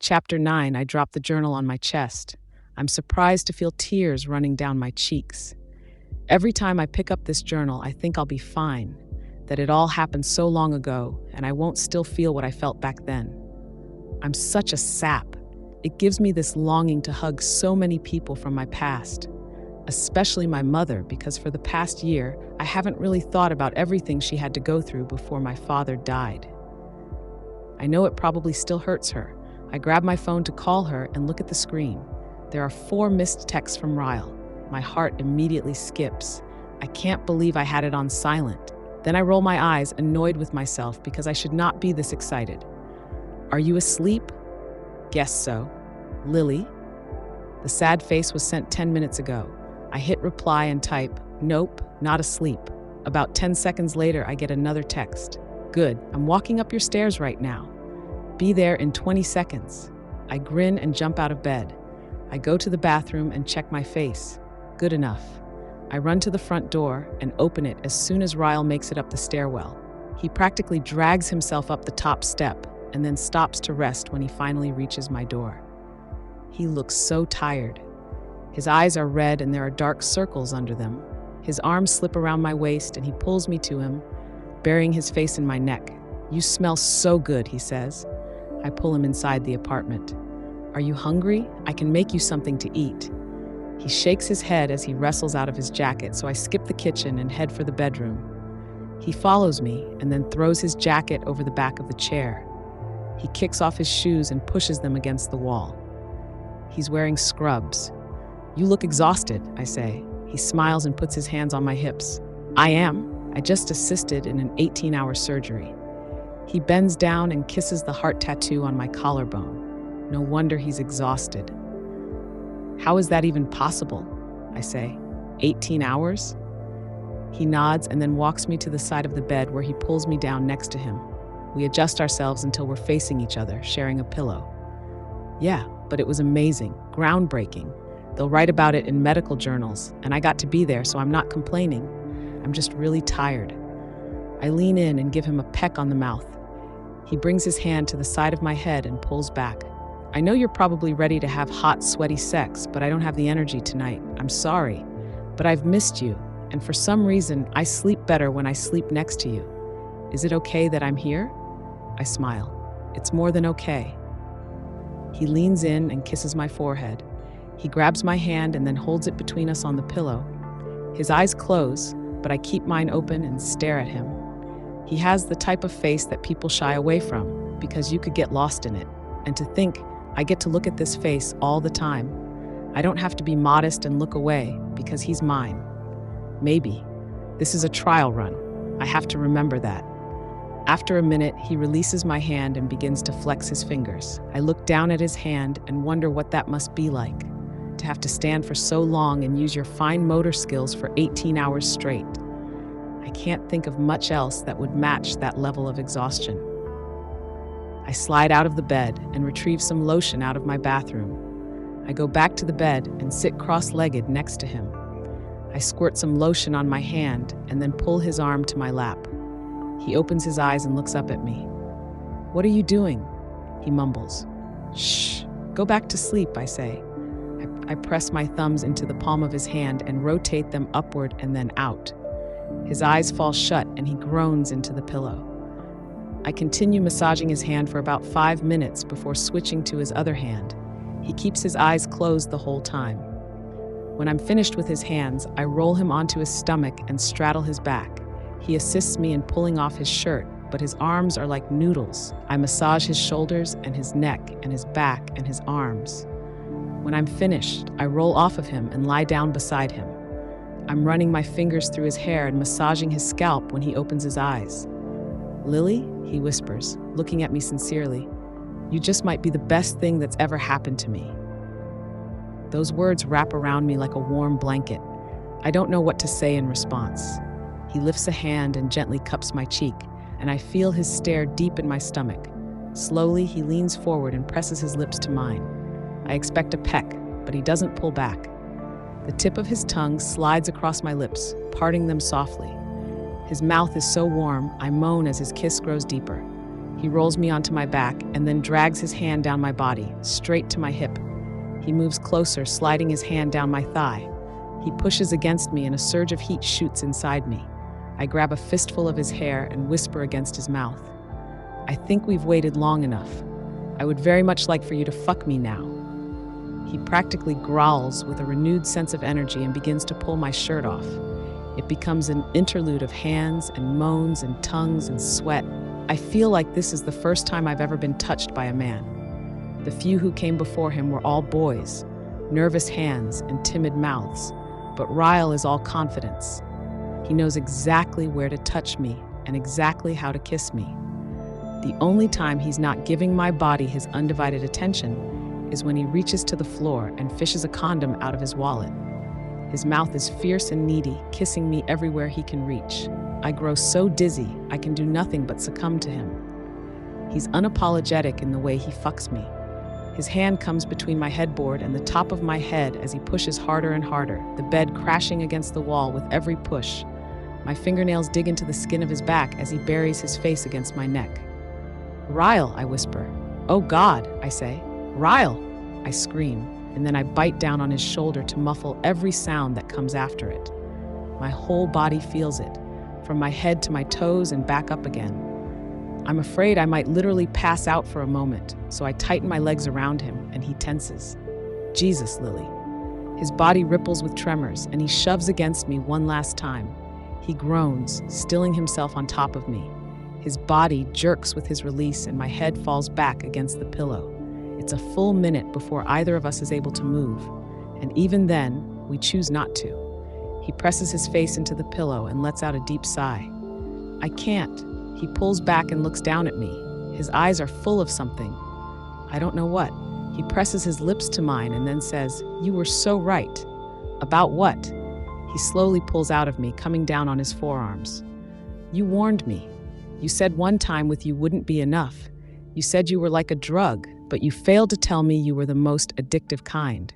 Chapter 9, I drop the journal on my chest. I'm surprised to feel tears running down my cheeks. Every time I pick up this journal, I think I'll be fine, that it all happened so long ago, and I won't still feel what I felt back then. I'm such a sap. It gives me this longing to hug so many people from my past, especially my mother, because for the past year, I haven't really thought about everything she had to go through before my father died. I know it probably still hurts her. I grab my phone to call her and look at the screen. There are 4 missed texts from Ryle. My heart immediately skips. I can't believe I had it on silent. Then I roll my eyes, annoyed with myself because I should not be this excited. Are you asleep? Guess so. Lily? The sad face was sent 10 minutes ago. I hit reply and type, nope, not asleep. About 10 seconds later, I get another text. Good, I'm walking up your stairs right now. Be there in 20 seconds. I grin and jump out of bed. I go to the bathroom and check my face. Good enough. I run to the front door and open it as soon as Ryle makes it up the stairwell. He practically drags himself up the top step and then stops to rest when he finally reaches my door. He looks so tired. His eyes are red and there are dark circles under them. His arms slip around my waist and he pulls me to him, burying his face in my neck. You smell so good, he says. I pull him inside the apartment. Are you hungry? I can make you something to eat. He shakes his head as he wrestles out of his jacket, so I skip the kitchen and head for the bedroom. He follows me and then throws his jacket over the back of the chair. He kicks off his shoes and pushes them against the wall. He's wearing scrubs. You look exhausted, I say. He smiles and puts his hands on my hips. I am. I just assisted in an 18-hour surgery. He bends down and kisses the heart tattoo on my collarbone. No wonder he's exhausted. How is that even possible? I say. 18 hours? He nods and then walks me to the side of the bed where he pulls me down next to him. We adjust ourselves until we're facing each other, sharing a pillow. Yeah, but it was amazing, groundbreaking. They'll write about it in medical journals, and I got to be there, so I'm not complaining. I'm just really tired. I lean in and give him a peck on the mouth. He brings his hand to the side of my head and pulls back. I know you're probably ready to have hot, sweaty sex, but I don't have the energy tonight. I'm sorry, but I've missed you, and for some reason, I sleep better when I sleep next to you. Is it okay that I'm here? I smile. It's more than okay. He leans in and kisses my forehead. He grabs my hand and then holds it between us on the pillow. His eyes close, but I keep mine open and stare at him. He has the type of face that people shy away from because you could get lost in it. And to think, I get to look at this face all the time. I don't have to be modest and look away because he's mine. Maybe. This is a trial run. I have to remember that. After a minute, he releases my hand and begins to flex his fingers. I look down at his hand and wonder what that must be like, to have to stand for so long and use your fine motor skills for 18 hours straight. I can't think of much else that would match that level of exhaustion. I slide out of the bed and retrieve some lotion out of my bathroom. I go back to the bed and sit cross-legged next to him. I squirt some lotion on my hand and then pull his arm to my lap. He opens his eyes and looks up at me. What are you doing? He mumbles. Shh, go back to sleep, I say. I press my thumbs into the palm of his hand and rotate them upward and then out. His eyes fall shut and he groans into the pillow. I continue massaging his hand for about 5 minutes before switching to his other hand. He keeps his eyes closed the whole time. When I'm finished with his hands, I roll him onto his stomach and straddle his back. He assists me in pulling off his shirt, but his arms are like noodles. I massage his shoulders and his neck and his back and his arms. When I'm finished, I roll off of him and lie down beside him. I'm running my fingers through his hair and massaging his scalp when he opens his eyes. Lily, he whispers, looking at me sincerely, you just might be the best thing that's ever happened to me. Those words wrap around me like a warm blanket. I don't know what to say in response. He lifts a hand and gently cups my cheek, and I feel his stare deep in my stomach. Slowly, he leans forward and presses his lips to mine. I expect a peck, but he doesn't pull back. The tip of his tongue slides across my lips, parting them softly. His mouth is so warm, I moan as his kiss grows deeper. He rolls me onto my back and then drags his hand down my body, straight to my hip. He moves closer, sliding his hand down my thigh. He pushes against me and a surge of heat shoots inside me. I grab a fistful of his hair and whisper against his mouth. "I think we've waited long enough. I would very much like for you to fuck me now." He practically growls with a renewed sense of energy and begins to pull my shirt off. It becomes an interlude of hands and moans and tongues and sweat. I feel like this is the first time I've ever been touched by a man. The few who came before him were all boys, nervous hands and timid mouths, but Ryle is all confidence. He knows exactly where to touch me and exactly how to kiss me. The only time he's not giving my body his undivided attention is when he reaches to the floor and fishes a condom out of his wallet. His mouth is fierce and needy, kissing me everywhere he can reach. I grow so dizzy, I can do nothing but succumb to him. He's unapologetic in the way he fucks me. His hand comes between my headboard and the top of my head as he pushes harder and harder, the bed crashing against the wall with every push. My fingernails dig into the skin of his back as he buries his face against my neck. "Ryle," I whisper. "Oh God," I say. "Ryle," I scream, and then I bite down on his shoulder to muffle every sound that comes after it. My whole body feels it, from my head to my toes and back up again. I'm afraid I might literally pass out for a moment, so I tighten my legs around him, and he tenses. Jesus, Lily. His body ripples with tremors, and he shoves against me one last time. He groans, stilling himself on top of me. His body jerks with his release, and my head falls back against the pillow. It's a full minute before either of us is able to move, and even then, we choose not to. He presses his face into the pillow and lets out a deep sigh. I can't. He pulls back and looks down at me. His eyes are full of something. I don't know what. He presses his lips to mine and then says, "You were so right." "About what?" He slowly pulls out of me, coming down on his forearms. "You warned me. You said one time with you wouldn't be enough. You said you were like a drug, but you failed to tell me you were the most addictive kind."